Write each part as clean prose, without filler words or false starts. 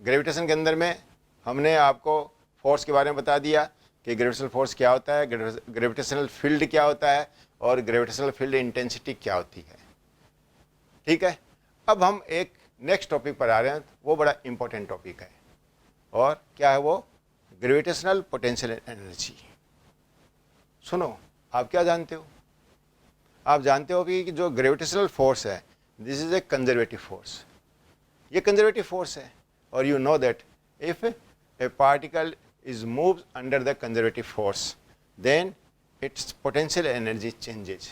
Gravitation के अंदर में हमने आपको फोर्स के बारे में बता दिया कि ग्रेविटेशनल फोर्स क्या होता है, ग्रेविटेशनल फील्ड क्या होता है और ग्रेविटेशनल फील्ड इंटेंसिटी क्या होती है। ठीक है, अब हम एक नेक्स्ट टॉपिक पर आ रहे हैं, वो बड़ा इंपॉर्टेंट टॉपिक है और क्या है वो, ग्रेविटेशनल पोटेंशियल एनर्जी। सुनो, आप क्या जानते हो? आप जानते हो कि जो ग्रेविटेशनल फोर्स है this is A conservative force, ये कंजर्वेटिव फोर्स है और you know that if A particle is moves under the conservative force then its potential energy changes.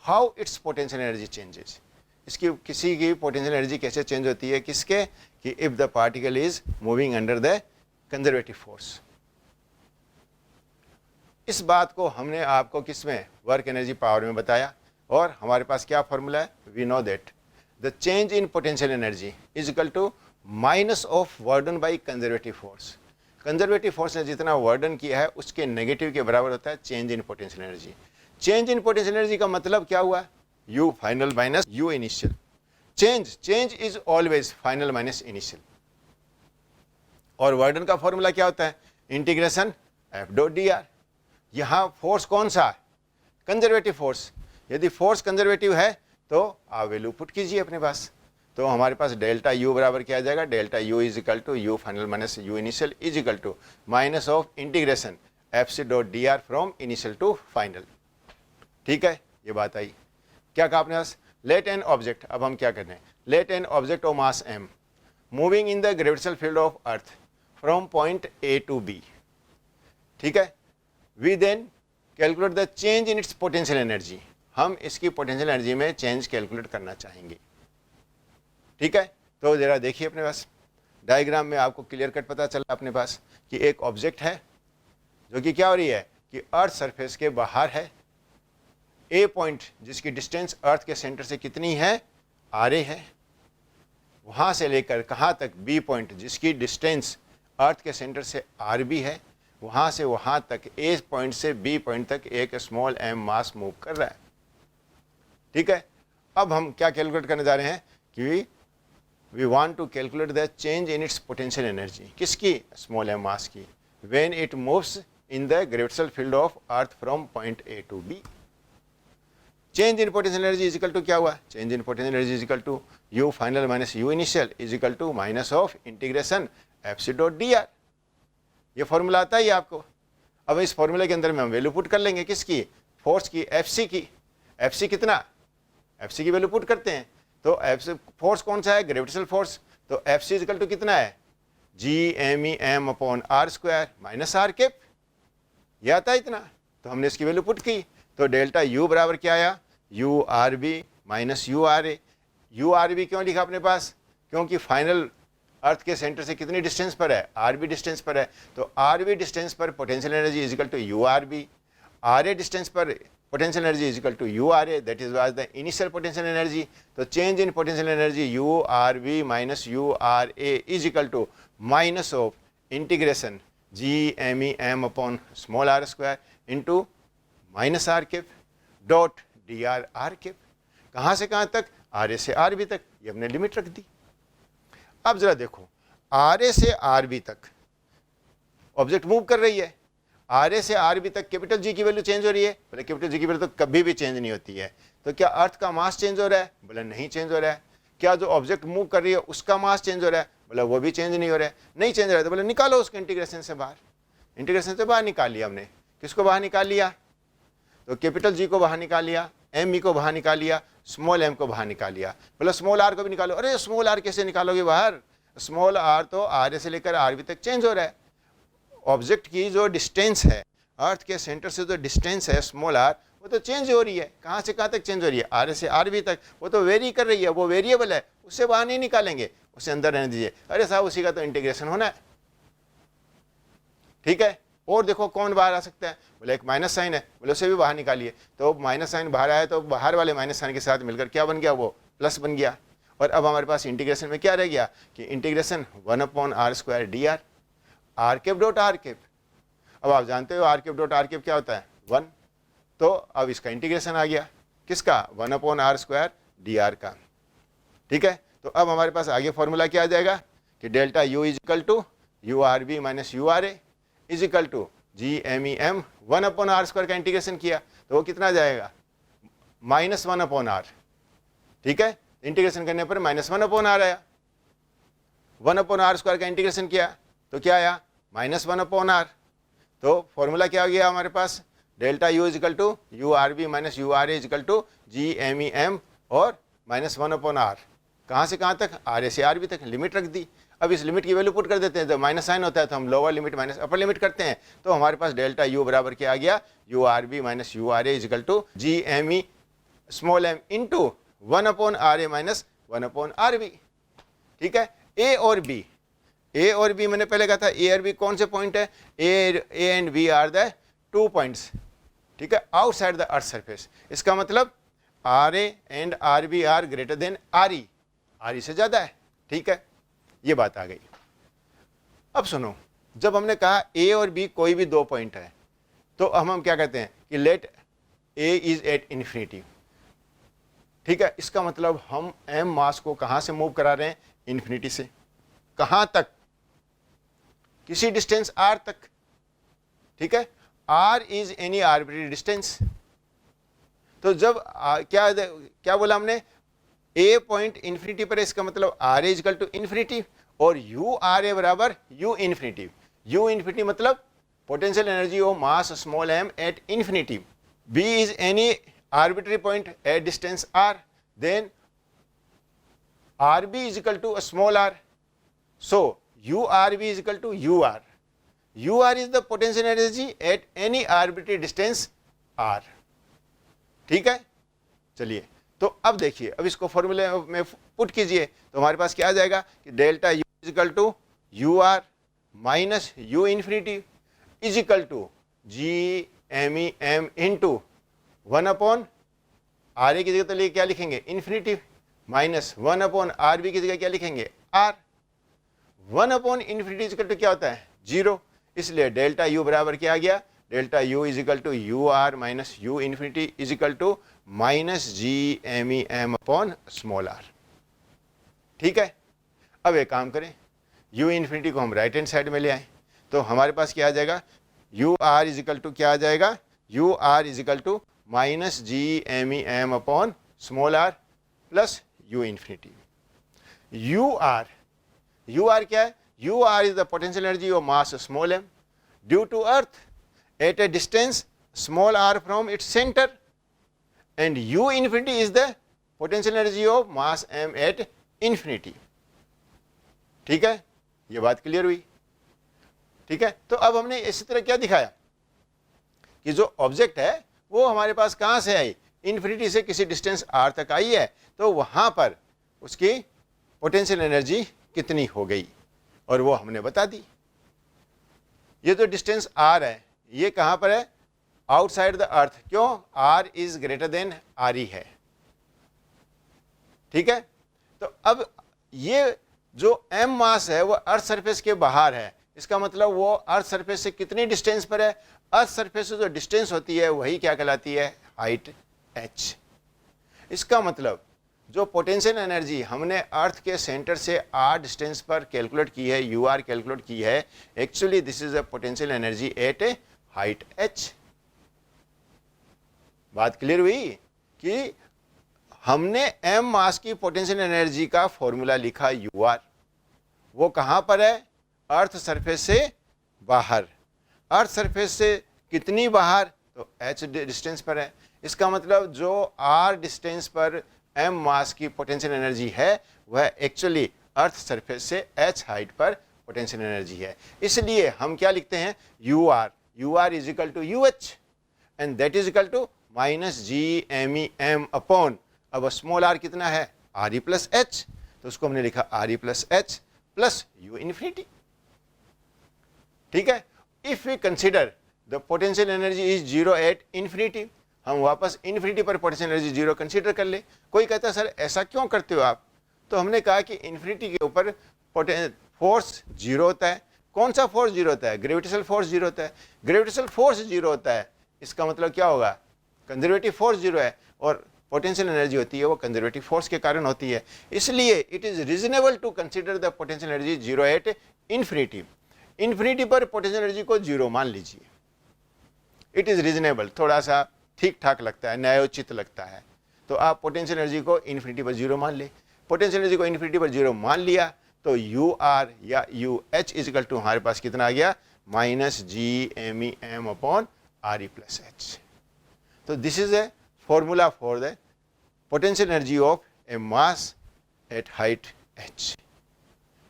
How its potential energy changes? इसकी किसी की potential energy कैसे change होती है, किसके, कि if the particle is moving under the conservative force. इस बात को हमने आपको किसमें, वर्क एनर्जी पावर में बताया और हमारे पास क्या फॉर्मूला है, we know that the change in potential energy is equal to minus of work done by conservative force. Conservative force ने जितना वर्डन किया है उसके नेगेटिव के बराबर होता है change in potential energy. Change in potential energy का मतलब क्या हुआ, you final minus U initial. Change is always final minus initial. और वर्डन का फॉर्मूला क्या होता है, integration F dot D are. यहाँ फोर्स कौन सा है, कंजर्वेटिव फोर्स। यदि फोर्स कंजर्वेटिव है तो आप वैल्यू पुट कीजिए अपने पास, तो हमारे पास डेल्टा यू बराबर क्या आ जाएगा, delta U is equal to U final minus U initial is equal to minus of integration F C dot D R from initial to final. ठीक है, ये बात आई। क्या कहा आपने पास, लेट एन ऑब्जेक्ट, अब हम क्या कर रहे हैं, let an object of mass M moving in the gravitational field of earth from point A to B. ठीक है, we then calculate the change in its potential energy. हम इसकी पोटेंशियल एनर्जी में चेंज कैलकुलेट करना चाहेंगे। ठीक है, तो जरा देखिए अपने पास डायग्राम में आपको क्लियर कट पता चला अपने पास कि एक ऑब्जेक्ट है जो कि क्या हो रही है कि अर्थ सरफेस के बाहर है। ए पॉइंट जिसकी डिस्टेंस अर्थ के सेंटर से कितनी है, आर ए है, वहाँ से लेकर कहाँ तक, बी पॉइंट जिसकी डिस्टेंस अर्थ के सेंटर से आर बी है, वहाँ से वहाँ तक ए पॉइंट से बी पॉइंट तक एक स्मॉल एम मास मूव कर रहा है। ठीक है, अब हम क्या कैलकुलेट करने जा रहे हैं कि we want to calculate the change in its potential energy, किसकी, small m mass की, when it moves in the gravitational field of earth from point A to B. Change in potential energy is equal to क्या हुआ, change in potential energy is equal to u final minus u initial is equal to minus of integration f c dot dr। ये formula आता है आपको। अब इस फॉर्मूले के अंदर में हम वैल्यू पुट कर लेंगे किसकी, फोर्स की, एफ सी की। एफ सी कितना, एफ सी की वैल्यू पुट करते हैं तो एफ सी फोर्स कौन सा है, ग्रेविटेशनल फोर्स, तो एफ सी इक्वल टू कितना है, G M E M upon R square minus R cap, ये आता है इतना। तो हमने इसकी वैल्यू पुट की तो डेल्टा यू बराबर क्या आया, U are B minus U are A. U are B क्यों लिखा अपने पास, क्योंकि फाइनल अर्थ के सेंटर से कितनी डिस्टेंस पर है, आर बी डिस्टेंस पर है, तो आर बी डिस्टेंस पर potential energy is equal to you are B, R A distance पर potential energy is equal to URA, that is was the initial potential energy. So change in potential energy URB minus URA is equal to minus of integration GMEM upon small r square into minus r cap dot dr r cap। कहाँ से कहाँ तक, RA से RB तक, ये हमने limit रख दी। अब जरा देखो, RA से RB तक ऑब्जेक्ट मूव कर रही है, आर ए से आर बी तक कैपिटल जी की वैल्यू चेंज हो रही है, बोले कैपिटल जी की वैल्यू तो कभी भी चेंज नहीं होती है। तो क्या अर्थ का मास चेंज हो रहा है, बोले नहीं चेंज हो रहा है। क्या जो ऑब्जेक्ट मूव कर रही है उसका मास चेंज हो रहा है, बोले वो भी चेंज नहीं हो रहा है। नहीं चेंज हो रहा है तो बोले निकालो उसको इंटीग्रेशन से बाहर। इंटीग्रेशन से बाहर निकाल लिया हमने, किसको बाहर निकाल लिया, तो कैपिटल जी को बाहर निकाल लिया, एम ई को बाहर निकाल लिया, स्मॉल एम को बाहर निकाल लिया। बोले स्मॉल आर को भी निकालो, अरे स्मॉल आर कैसे निकालोगे बाहर, स्मॉल आर तो आर ए से लेकर आर बी तक चेंज हो रहा है। ऑब्जेक्ट की जो डिस्टेंस है अर्थ के सेंटर से जो डिस्टेंस है स्मॉल आर, वो तो चेंज हो रही है, कहाँ से कहाँ तक चेंज हो रही है, आर से आर बी तक, वो तो वेरी कर रही है, वो वेरिएबल है, उससे बाहर नहीं निकालेंगे, उसे अंदर रहने दीजिए। अरे साहब उसी का तो इंटीग्रेशन होना है। ठीक है, और देखो कौन बाहर आ सकता है, बोले एक माइनस साइन है, बोले उसे भी बाहर निकालिए। तो माइनस साइन बाहर आया तो बाहर वाले माइनस साइन के साथ मिलकर क्या बन गया, वो प्लस बन गया। और अब हमारे पास इंटीग्रेशन में क्या रह गया कि integration 1/r² dr R cap dot R cap. अब आप जानते हो R cap dot R cap क्या होता है, 1। तो अब इसका इंटीग्रेशन आ गया, किसका, 1/r² dr का। ठीक है, तो अब हमारे पास आगे फॉर्मूला क्या आ जाएगा कि delta U is equal to you are B minus U are A is equal to G M E M 1/r² का इंटीग्रेशन किया तो वो कितना जाएगा -1/r। ठीक है, इंटीग्रेशन करने पर -1/r आया। 1/r² का इंटीग्रेशन किया तो क्या आया -1/r। तो फॉर्मूला क्या आ गया हमारे पास, delta U is equal to you are B minus U are A is equal to G M E M और -1/r। कहाँ से कहाँ तक, आर ए से आर बी तक लिमिट रख दी। अब इस लिमिट की वैल्यू पुट कर देते हैं, जब माइनस साइन होता है तो हम lower limit minus upper limit करते हैं, तो हमारे पास डेल्टा यू बराबर क्या आ गया, U are B minus U are A is equal to G M E small M into 1/r A minus 1/r B. ठीक है, ए और बी मैंने पहले कहा था, ए और बी कौन से पॉइंट है, A and B are the 2 points. ठीक है, आउटसाइड द अर्थ सरफेस। इसका मतलब R A and R B are greater than R E से ज्यादा है। ठीक है, ये बात आ गई। अब सुनो, जब हमने कहा ए और बी कोई भी 2 पॉइंट है तो हम क्या कहते हैं कि let A is at infinity. ठीक है, इसका मतलब हम एम मास को कहां से मूव करा रहे हैं, इन्फिनिटी से। कहां तक, किसी डिस्टेंस आर तक। ठीक है, r is any arbitrary distance. तो जब क्या बोला हमने, ए पॉइंट इन्फिनिटी पर है, इसका मतलब r is equal to infinity और यू आर ए बराबर यू इन्फिनिटी। यू इन्फिनिटी मतलब potential energy of mass small m at infinity. B is any arbitrary point at distance r, then rb is equal to a small r, so urb is equal to ur is the potential energy at any arbitrary distance r। ठीक है, चलिए तो अब देखिए, अब इसको फॉर्मूले में पुट कीजिए तो हमारे पास क्या आ जाएगा कि delta u is equal to you r minus u infinity is equal to G M E m into 1/r A की जगह तो लिए क्या लिखेंगे इन्फिनिटी, माइनस 1/r बी की जगह क्या लिखेंगे r। 1/इन्फिनिटी इक्वल टू क्या होता है 0, इसलिए डेल्टा u बराबर क्या आ गया, delta u is equal to you r minus u infinity is equal to minus G M E M upon small r। ठीक है, अब एक काम करें, u इन्फिनिटी को हम राइट हैंड साइड में ले आए तो हमारे पास क्या आ जाएगा, u r is equal to क्या आ जाएगा, u r is equal to minus G M E M upon small r plus u infinity. U r क्या है, u r is the potential energy of mass small m due to earth at a distance small r from its centre, and u infinity is the potential energy of mass m at infinity. ठीक है, ये बात clear हुई। ठीक है, तो अब हमने इसी तरह क्या दिखाया कि जो ऑब्जेक्ट है वो हमारे पास कहां से आई, इन्फिनिटी से किसी डिस्टेंस r तक आई है, तो वहां पर उसकी पोटेंशियल एनर्जी कितनी हो गई और वो हमने बता दी। ये जो डिस्टेंस r है ये कहां पर है, आउटसाइड द अर्थ। क्यों, r is greater than r ई है। ठीक है, तो अब ये जो m मास है वो अर्थ सरफेस के बाहर है, इसका मतलब वो अर्थ सरफेस से कितनी डिस्टेंस पर है, अर्थ सरफेस से जो डिस्टेंस होती है वही क्या कहलाती है, हाइट h। इसका मतलब जो पोटेंशियल एनर्जी हमने अर्थ के सेंटर से r डिस्टेंस पर कैलकुलेट की है, यू आर कैलकुलेट की है, actually this is a potential energy at A height h। बात क्लियर हुई कि हमने m मास की पोटेंशियल एनर्जी का फॉर्मूला लिखा यू आर, वो कहां पर है, अर्थ सरफेस से बाहर। अर्थ सरफेस से कितनी बाहर, तो h डिस्टेंस पर है। इसका मतलब जो r डिस्टेंस पर m मास की पोटेंशियल एनर्जी है वह एक्चुअली अर्थ सरफेस से h हाइट पर पोटेंशियल एनर्जी है। इसलिए हम क्या लिखते हैं, u r is equal to u h and that is equal to minus G M E M upon, अब स्मॉल r कितना है, आर ई प्लस एच, तो उसको हमने लिखा आर ई plus h plus u infinity. ठीक है, if we consider the potential energy is 0 at infinity, हम वापस इन्फिनिटी पर पोटेंशियल एनर्जी 0 कंसीडर कर ले। कोई कहता है सर ऐसा क्यों करते हो आप, तो हमने कहा कि इन्फिनिटी के ऊपर फोर्स 0 होता है। कौन सा फोर्स 0 होता है, ग्रेविटेशनल फोर्स 0 होता है। ग्रेविटेशनल फोर्स 0 होता है, इसका मतलब क्या होगा, कंजर्वेटिव फोर्स 0 है और पोटेंशियल एनर्जी होती है वो कंजर्वेटिव फोर्स के कारण होती है। इसलिए it is reasonable to consider the potential energy zero at infinity. Infinity पर पोटेंशियल एनर्जी को जीरो मान लीजिए। इट इज रीजनेबल, थोड़ा सा ठीक ठाक लगता है, न्यायोचित लगता है। तो आप पोटेंशियल एनर्जी को इन्फिनिटी पर जीरो मान ले। पोटेंशियल एनर्जी को इन्फिनिटी पर जीरो मान लिया तो यू आर या यू एच इजिकल टू हमारे पास कितना आ गया, minus G M E M upon R ई प्लस एच। तो this is a formula for the potential energy of a mass at height H.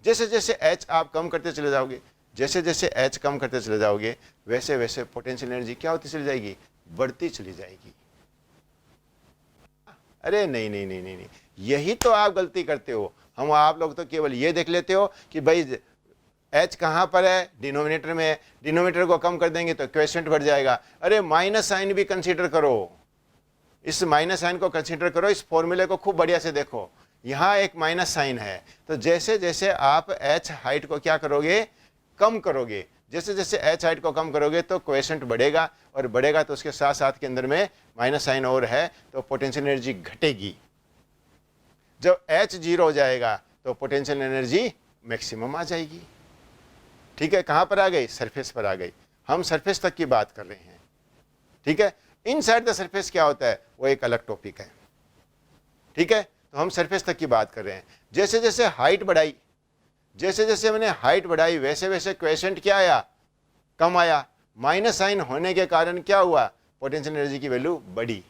जैसे जैसे एच आप कम करते चले जाओगे, जैसे जैसे एच कम करते चले जाओगे, वैसे वैसे पोटेंशियल एनर्जी क्या होती चली जाएगी, बढ़ती चली जाएगी। अरे नहीं नहीं नहीं नहीं नहीं, यही तो आप गलती करते हो। हम आप लोग तो केवल ये देख लेते हो कि भाई एच कहाँ पर है, डिनोमिनेटर में है, डिनोमिनेटर को कम कर देंगे तो क्वेश्चन बढ़ जाएगा। अरे माइनस साइन भी कंसीडर करो, इस माइनस साइन को कंसीडर करो, इस फॉर्मूले को खूब बढ़िया से देखो। यहाँ एक माइनस साइन है, तो जैसे जैसे आप एच हाइट को क्या करोगे, कम करोगे, जैसे जैसे एच हाइट को कम करोगे तो क्वेश्चन बढ़ेगा, और बढ़ेगा तो उसके साथ साथ के अंदर में माइनस साइन और है, तो पोटेंशियल एनर्जी घटेगी। जब एच जीरो हो जाएगा तो पोटेंशियल एनर्जी मैक्सिमम आ जाएगी। ठीक है, कहाँ पर आ गई, सरफेस पर आ गई। हम सरफेस तक की बात कर रहे हैं। ठीक है, इनसाइड द सरफेस क्या होता है वो एक अलग टॉपिक है। ठीक है, तो हम सरफेस तक की बात कर रहे हैं। जैसे जैसे हाइट बढ़ाई, जैसे जैसे मैंने हाइट बढ़ाई, वैसे वैसे क्वेश्चन क्या आया, कम आया। माइनस साइन होने के कारण क्या हुआ, पोटेंशियल एनर्जी की वैल्यू बढ़ी।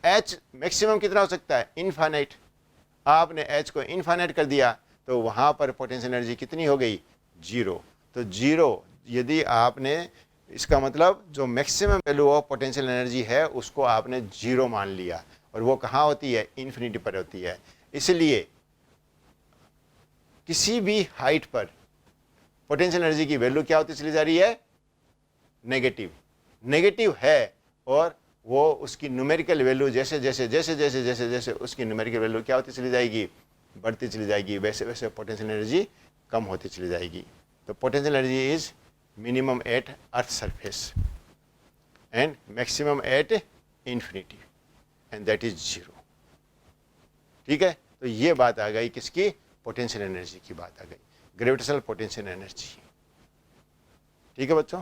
एच मैक्सिमम कितना हो सकता है, इनफाइनाइट। आपने एच को इनफाइनाइट कर दिया तो वहां पर पोटेंशियल एनर्जी कितनी हो गई, जीरो। तो जीरो, यदि आपने, इसका मतलब जो maximum value of potential energy है उसको आपने जीरो मान लिया, और वो कहाँ होती है, इन्फिनिटी पर होती है। इसलिए किसी भी हाइट पर पोटेंशियल एनर्जी की वैल्यू क्या होती चली जा रही है, नेगेटिव। नेगेटिव है, और वो उसकी न्यूमेरिकल वैल्यू जैसे जैसे जैसे जैसे जैसे जैसे उसकी न्यूमेरिकल वैल्यू क्या होती चली जाएगी, बढ़ती चली जाएगी, वैसे वैसे पोटेंशियल एनर्जी कम होती चली जाएगी। तो potential energy is minimum at earth surface and maximum at infinity, and that is zero. ठीक है, तो ये बात आ गई किसकी, पोटेंशियल एनर्जी की बात आ गई, ग्रेविटेशनल पोटेंशियल एनर्जी। ठीक है बच्चों।